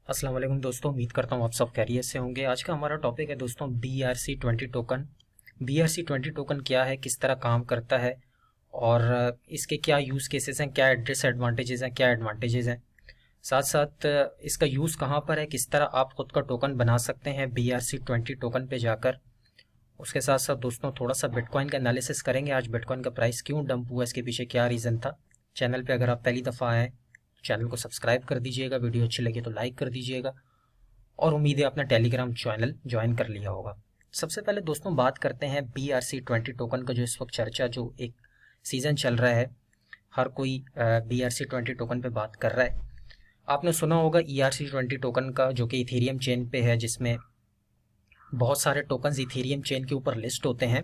अस्सलाम वालेकुम दोस्तों, उम्मीद करता हूँ आप सब खैरियत से होंगे। आज का हमारा टॉपिक है दोस्तों BRC20 टोकन। BRC20 टोकन क्या है, किस तरह काम करता है और इसके क्या यूज़ केसेस हैं, क्या डिसएडवांटेजेस हैं, क्या एडवांटेजेस हैं। साथ साथ इसका यूज़ कहाँ पर है, किस तरह आप खुद का टोकन बना सकते हैं BRC20 टोकन पे जाकर। उसके साथ साथ दोस्तों थोड़ा सा बिटकॉइन का एनालिसिस करेंगे। आज बिटकॉइन का प्राइस क्यों डंप हुआ, इसके पीछे क्या रीज़न था। चैनल पे अगर आप पहली दफ़ा आए चैनल को सब्सक्राइब कर दीजिएगा, वीडियो अच्छी लगे तो लाइक कर दीजिएगा और उम्मीद है आपने टेलीग्राम चैनल ज्वाइन कर लिया होगा। सबसे पहले दोस्तों बात करते हैं BRC20 टोकन का, जो इस वक्त चर्चा, जो एक सीज़न चल रहा है, हर कोई BRC20 टोकन पे बात कर रहा है। आपने सुना होगा ERC20 टोकन का, जो कि इथेरियम चेन पे है, जिसमें बहुत सारे टोकन्स इथेरियम चेन के ऊपर लिस्ट होते हैं।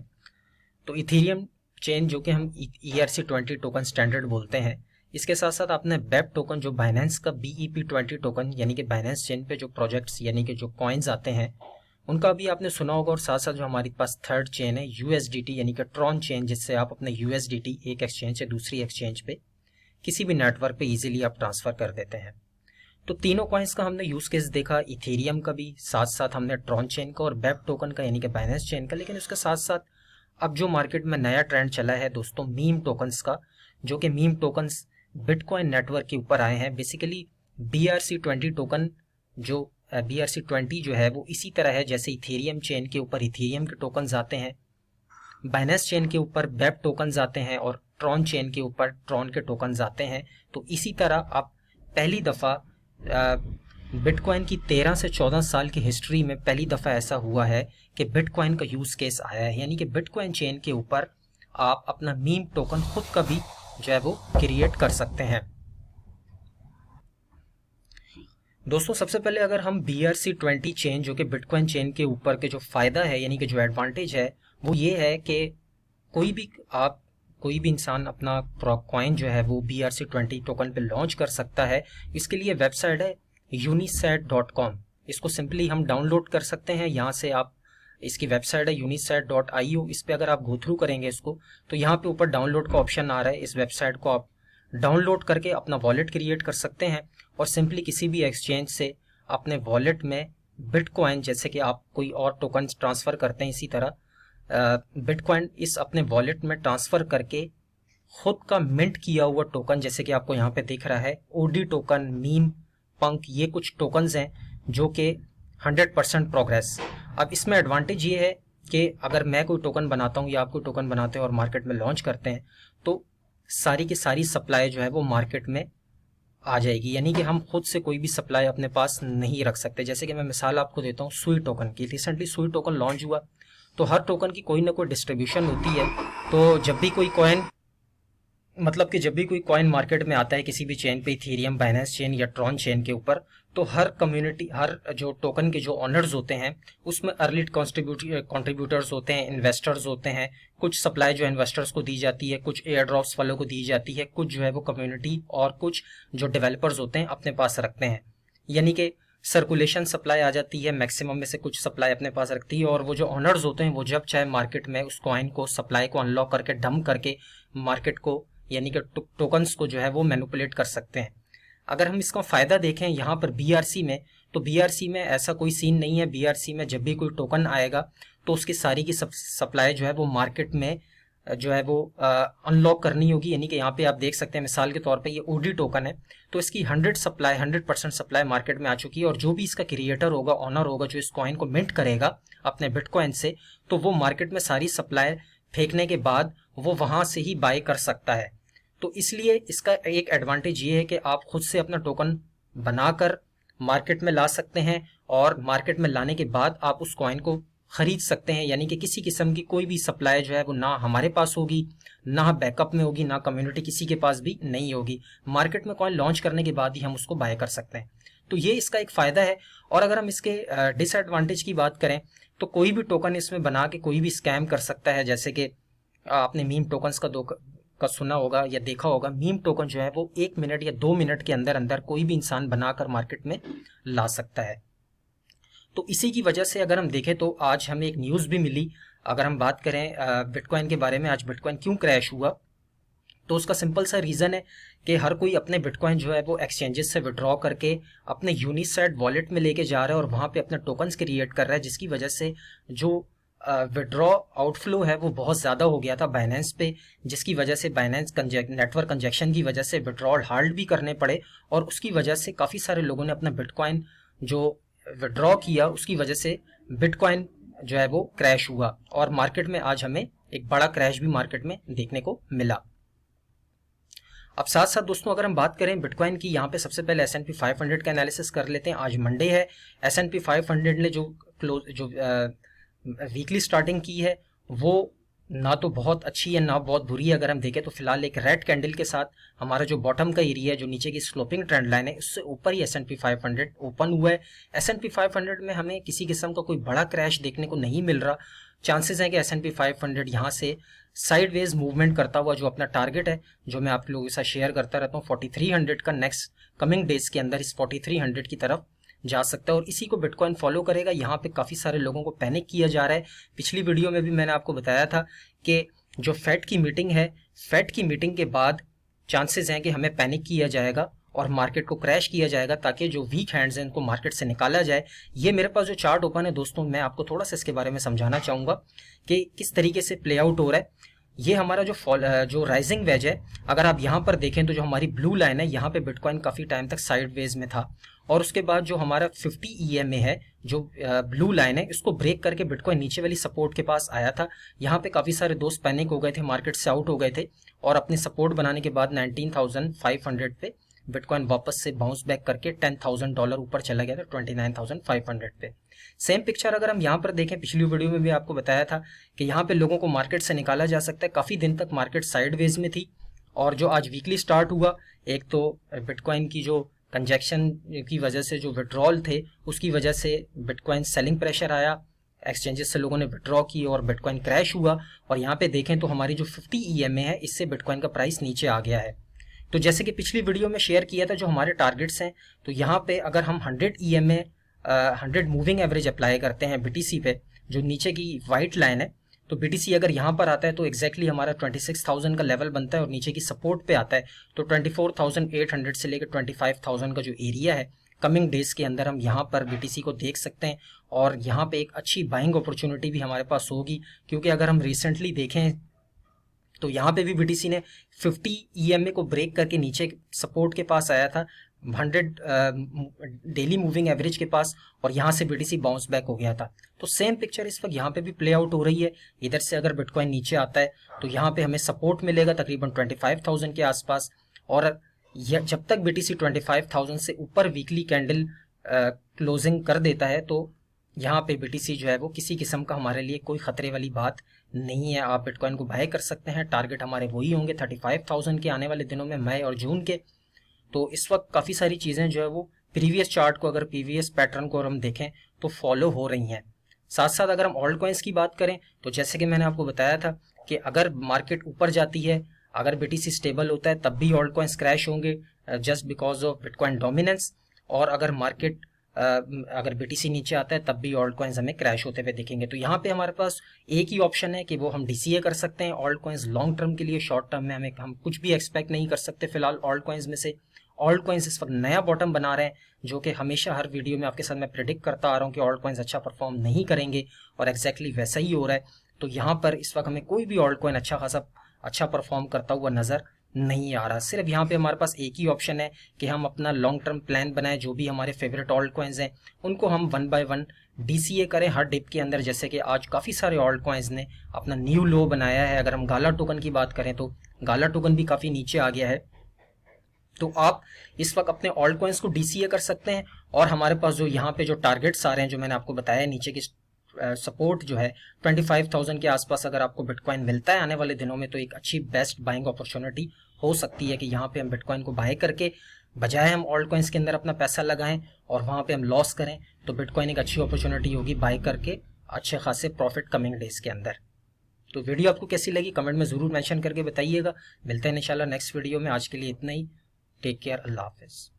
तो इथेरियम चेन, जो कि हम ERC20 टोकन स्टैंडर्ड बोलते हैं, इसके साथ साथ आपने बेप टोकन, जो बाइनेंस का BEP20 टोकन, यानी कि बाइनेंस चेन पे जो प्रोजेक्ट्स यानी कि जो कॉइन्स आते हैं, उनका भी आपने सुना होगा। और साथ साथ जो हमारे पास थर्ड चेन है USDT यानी कि ट्रॉन चेन, जिससे आप अपने USDT एक एक्सचेंज से दूसरी एक्सचेंज पे किसी भी नेटवर्क पे इजीली आप ट्रांसफर कर देते हैं। तो तीनों कॉइन्स का हमने यूज केस देखा, इथेरियम का भी, साथ साथ हमने ट्रॉन चेन का और बेप टोकन का यानी कि बाइनेंस चेन का। लेकिन उसके साथ साथ अब जो मार्केट में नया ट्रेंड चला है दोस्तों, मीम टोकन्स का, जो कि मीम टोकन्स बिटकॉइन नेटवर्क के ऊपर आए हैं। बेसिकली BRC20 टोकन, जो BRC20 जो है वो इसी तरह है जैसे इथेरियम चेन के ऊपर इथेरियम के टोकन्स आते हैं, बाइनेंस चेन के ऊपर बेप टोकन्स आते हैं और ट्रॉन चेन के ऊपर ट्रॉन के टोकन्स आते हैं। तो इसी तरह आप पहली दफ़ा बिटकॉइन की 13 से 14 साल की हिस्ट्री में पहली दफ़ा ऐसा हुआ है कि बिटकॉइन का यूज़ केस आया है, यानी कि बिटकॉइन चेन के ऊपर आप अपना मीम टोकन खुद का भी जो है वो क्रिएट कर सकते हैं। दोस्तों सबसे पहले अगर हम BRC20 चेन, जो कि बिटकॉइन चेन के ऊपर के जो फ़ायदा है यानी कि जो एडवांटेज है, वो ये है कि कोई भी इंसान अपना कॉइन जो है वो BRC20 टोकन पे लॉन्च कर सकता है। इसके लिए वेबसाइट है unisat.com। इसको सिंपली हम डाउनलोड कर सकते हैं। यहाँ से आप, इसकी वेबसाइट है unisat.io। इस पर अगर आप गो थ्रू करेंगे इसको, तो यहाँ पे ऊपर डाउनलोड का ऑप्शन आ रहा है। इस वेबसाइट को आप डाउनलोड करके अपना वॉलेट क्रिएट कर सकते हैं और सिंपली किसी भी एक्सचेंज से अपने वॉलेट में बिटकॉइन, जैसे कि आप कोई और टोकन ट्रांसफ़र करते हैं, इसी तरह बिटकॉइन इस अपने वॉलेट में ट्रांसफ़र करके खुद का मिंट किया हुआ टोकन, जैसे कि आपको यहाँ पे दिख रहा है OD टोकन, मीम, पंक, ये कुछ टोकन्स हैं जो कि 100% प्रोग्रेस। अब इसमें एडवांटेज ये है कि अगर मैं कोई टोकन बनाता हूँ या आप कोई टोकन बनाते हैं और मार्केट में लॉन्च करते हैं, तो सारी की सारी सप्लाई जो है वो मार्केट में आ जाएगी। यानी कि हम खुद से कोई भी सप्लाई अपने पास नहीं रख सकते। जैसे कि मैं मिसाल आपको देता हूँ सुई टोकन की। रिसेंटली सुई टोकन लॉन्च हुआ, तो हर टोकन की कोई ना कोई डिस्ट्रीब्यूशन होती है। तो जब भी कोई कॉइन, मतलब कि जब भी कोई कॉइन मार्केट में आता है किसी भी चेन पे, इथेरियम, बाइनेंस चेन या ट्रॉन चेन के ऊपर, तो हर कम्युनिटी, हर जो टोकन के जो ऑनर्स होते हैं, उसमें अर्ली कॉन्ट्रीब्यूटर्स होते हैं, इन्वेस्टर्स होते हैं। कुछ सप्लाई जो इन्वेस्टर्स को दी जाती है, कुछ एयर ड्रॉप्स वालों को दी जाती है, कुछ जो है वो कम्युनिटी और कुछ जो डेवलपर्स होते हैं अपने पास रखते हैं। यानी कि सर्कुलेशन सप्लाई आ जाती है, मैक्सिमम में से कुछ सप्लाई अपने पास रखती है, और वो जो ऑनर्स होते हैं वो जब चाहे मार्केट में उस कॉइन को, सप्लाई को अनलॉक करके, डंप करके मार्केट को, यानी कि टोकन्स को जो है वो मैनिपुलेट कर सकते हैं। अगर हम इसका फ़ायदा देखें यहाँ पर BRC में, तो BRC में ऐसा कोई सीन नहीं है। BRC में जब भी कोई टोकन आएगा तो उसकी सारी की सप्लाई जो है वो मार्केट में जो है वो अनलॉक करनी होगी। यानी कि यहाँ पे आप देख सकते हैं, मिसाल के तौर पे ये OD टोकन है, तो इसकी 100% सप्लाई मार्केट में आ चुकी है। और जो भी इसका क्रिएटर होगा, ऑनर होगा, जो इस कॉइन को मिंट करेगा अपने बिटकॉइन से, तो वो मार्केट में सारी सप्लाई फेंकने के बाद वो वहाँ से ही बाय कर सकता है। तो इसलिए इसका एक एडवांटेज ये है कि आप खुद से अपना टोकन बनाकर मार्केट में ला सकते हैं और मार्केट में लाने के बाद आप उस कॉइन को खरीद सकते हैं। यानी कि किसी किस्म की कोई भी सप्लाई जो है वो ना हमारे पास होगी, ना बैकअप में होगी, ना कम्युनिटी किसी के पास भी नहीं होगी। मार्केट में कॉइन लॉन्च करने के बाद ही हम उसको बाय कर सकते हैं। तो ये इसका एक फ़ायदा है। और अगर हम इसके डिसएडवांटेज की बात करें, तो कोई भी टोकन इसमें बना के कोई भी स्कैम कर सकता है। जैसे कि आपने मीम टोकन्स का सुना होगा या देखा होगा। मीम टोकन जो है वो 1 मिनट या 2 मिनट के अंदर अंदर कोई भी इंसान बनाकर मार्केट में ला सकता है। तो इसी की वजह से अगर हम देखें तो आज हमें एक न्यूज़ भी मिली। अगर हम बात करें बिटकॉइन के बारे में, आज बिटकॉइन क्यों क्रैश हुआ, तो उसका सिंपल सा रीज़न है कि हर कोई अपने बिटकॉइन जो है वो एक्सचेंजेस से विड्रॉ करके अपने यूनिसेट वॉलेट में लेके जा रहा है और वहाँ पे अपने टोकन्स क्रिएट कर रहा है, जिसकी वजह से जो विड्रॉ आउटफ्लो है वो बहुत ज़्यादा हो गया था बाइनेंस पे, जिसकी वजह से बाइनेंस नेटवर्क कंजेक्शन की वजह से विड्रॉल हाल्ट भी करने पड़े और उसकी वजह से काफ़ी सारे लोगों ने अपना बिटकॉइन जो विड्रॉ किया उसकी वजह से बिटकॉइन जो है वो क्रैश हुआ और मार्केट में आज हमें एक बड़ा क्रैश भी मार्केट में देखने को मिला। अब साथ साथ दोस्तों अगर हम बात करें बिटकॉइन की, यहाँ पे सबसे पहले S&P 500 का एनालिसिस कर लेते हैं। आज मंडे है, S&P 500 ने जो वीकली स्टार्टिंग की है वो ना तो बहुत अच्छी है ना बहुत बुरी है। अगर हम देखें तो फिलहाल एक रेड कैंडल के साथ हमारा जो बॉटम का एरिया है, जो नीचे की स्लोपिंग ट्रेंड लाइन है, उससे ऊपर ही S&P 500 ओपन हुआ है। S&P 500 में हमें किसी किस्म का कोई बड़ा क्रैश देखने को नहीं मिल रहा। चांसेस हैं कि S&P 500 यहाँ से साइडवेज मूवमेंट करता हुआ जो अपना टारगेट है, जो मैं आप लोगों के साथ शेयर करता रहता हूँ 4300 का, नेक्स्ट कमिंग डेज के अंदर इस 4300 की तरफ जा सकता है और इसी को बिटकॉइन फॉलो करेगा। यहाँ पे काफ़ी सारे लोगों को पैनिक किया जा रहा है। पिछली वीडियो में भी मैंने आपको बताया था कि जो फेड की मीटिंग है, फेड की मीटिंग के बाद चांसेस हैं कि हमें पैनिक किया जाएगा और मार्केट को क्रैश किया जाएगा ताकि जो वीक हैंड्स हैं उनको मार्केट से निकाला जाए। ये मेरे पास जो चार्ट ओपन है दोस्तों, मैं आपको थोड़ा सा इसके बारे में समझाना चाहूँगा कि किस तरीके से प्ले आउट हो रहा है। ये हमारा जो राइजिंग वेज है, अगर आप यहाँ पर देखें तो जो हमारी ब्लू लाइन है, यहाँ पे बिटकॉइन काफ़ी टाइम तक साइडवेज में था और उसके बाद जो हमारा 50 EMA है, जो ब्लू लाइन है, इसको ब्रेक करके बिटकॉइन नीचे वाली सपोर्ट के पास आया था। यहाँ पे काफ़ी सारे दोस्त पैनिक हो गए थे, मार्केट से आउट हो गए थे और अपने सपोर्ट बनाने के बाद 19,500 पे बिटकॉइन वापस से बाउंस बैक करके $10,000 ऊपर चला गया था 29,500 पे। सेम पिक्चर अगर हम यहाँ पर देखें, पिछली वीडियो में भी आपको बताया था कि यहाँ पे लोगों को मार्केट से निकाला जा सकता है। काफ़ी दिन तक मार्केट साइडवेज में थी और जो आज वीकली स्टार्ट हुआ, एक तो बिटकॉइन की जो कंजेक्शन की वजह से जो विड्रॉल थे उसकी वजह से बिटकॉइन सेलिंग प्रेशर आया, एक्सचेंजेस से लोगों ने विड्रॉ की और बिटकॉइन क्रैश हुआ। और यहाँ पे देखें तो हमारी जो 50 EMA है, इससे बिटकॉइन का प्राइस नीचे आ गया है। तो जैसे कि पिछली वीडियो में शेयर किया था जो हमारे टारगेट्स हैं, तो यहाँ पे अगर हम 100 EMA 100 मूविंग एवरेज अप्लाई करते हैं BTC पे, जो नीचे की वाइट लाइन है, तो BTC अगर यहाँ पर आता है तो एग्जैक्टली हमारा 26,000 का लेवल बनता है और नीचे की सपोर्ट पे आता है तो 24,800 से लेकर 25,000 का जो एरिया है, कमिंग डेज के अंदर हम यहाँ पर BTC को देख सकते हैं और यहाँ पे एक अच्छी बाइंग अपॉर्चुनिटी भी हमारे पास होगी। क्योंकि अगर हम रिसेंटली देखें तो यहाँ पे भी BTC ने 50 EMA को ब्रेक करके नीचे सपोर्ट के पास आया था 100 डेली मूविंग एवरेज के पास और यहाँ से BTC बाउंस बैक हो गया था। तो सेम पिक्चर इस वक्त यहाँ पे भी प्ले आउट हो रही है। इधर से अगर बिटकॉइन नीचे आता है तो यहाँ पे हमें सपोर्ट मिलेगा तकरीबन 25,000 के आसपास और जब तक BTC 25,000 से ऊपर वीकली कैंडल क्लोजिंग कर देता है तो यहाँ पे BTC जो है वो किसी किस्म का हमारे लिए कोई खतरे वाली बात नहीं है। आप बिटकॉइन को बाय कर सकते हैं। टारगेट हमारे वही होंगे 35,000 के आने वाले दिनों में, मई और जून के। तो इस वक्त काफ़ी सारी चीज़ें जो है वो प्रीवियस चार्ट को, अगर प्रीवियस पैटर्न को हम देखें तो फॉलो हो रही हैं। साथ साथ अगर हम ऑल्ट कॉइन्स की बात करें तो जैसे कि मैंने आपको बताया था कि अगर मार्केट ऊपर जाती है, अगर BTC स्टेबल होता है तब भी ऑल्ट कॉइन्स क्रैश होंगे just because of bitcoin dominance, और अगर मार्केट अगर BTC नीचे आता है तब भी ऑल्ट कॉइन्स हमें क्रैश होते हुए दिखेंगे। तो यहाँ पे हमारे पास एक ही ऑप्शन है कि वो हम DCA कर सकते हैं ऑल्ट कॉइन्स लॉन्ग टर्म के लिए। शॉर्ट टर्म में हम कुछ भी एक्सपेक्ट नहीं कर सकते फिलहाल ऑल्ट कॉइन्स में से। ऑल्ट कॉइन्स इस वक्त नया बॉटम बना रहे हैं, जो कि हमेशा हर वीडियो में आपके साथ मैं प्रिडिक्ट करता आ रहा हूँ कि ऑल्ट कॉइन्स अच्छा परफॉर्म नहीं करेंगे और एग्जैक्टली वैसा ही हो रहा है। तो यहाँ पर इस वक्त हमें कोई भी ऑल्ट कॉइन अच्छा परफॉर्म करता हुआ नजर नहीं आ रहा। सिर्फ यहाँ पे हमारे पास एक ही ऑप्शन है कि हम अपना लॉन्ग टर्म प्लान बनाएं, जो भी हमारे फेवरेट ऑल्ट कॉइन्स हैं उनको हम 1 by 1 DCA करें हर डिप के अंदर। जैसे कि आज काफ़ी सारे ऑल्ट कॉइन्स ने अपना न्यू लो बनाया है। अगर हम गाला टोकन की बात करें तो गाला टोकन भी काफ़ी नीचे आ गया है। तो आप इस वक्त अपने ऑल्ट कॉइन्स को DCA कर सकते हैं और हमारे पास जो यहाँ पे जो टारगेट्स आ रहे हैं, जो मैंने आपको बताया, नीचे की सपोर्ट जो है 25,000 के आसपास अगर आपको बिटकॉइन मिलता है आने वाले दिनों में तो एक अच्छी बेस्ट बाइंग अपॉर्चुनिटी हो सकती है कि यहाँ पे हम बिटकॉइन को बाय करके बजाय हम ऑल्ट कॉइन्स के अंदर अपना पैसा लगाएं और वहाँ पे हम लॉस करें, तो बिटकॉइन एक अच्छी अपॉर्चुनिटी होगी बाय करके अच्छे खासे प्रॉफिट कमिंग डेज के अंदर। तो वीडियो आपको कैसी लगी कमेंट में ज़रूर मेंशन करके बताइएगा। मिलते हैं इंशाल्लाह नेक्स्ट वीडियो में। आज के लिए इतना ही। Take care. अल्लाह हाफिज़।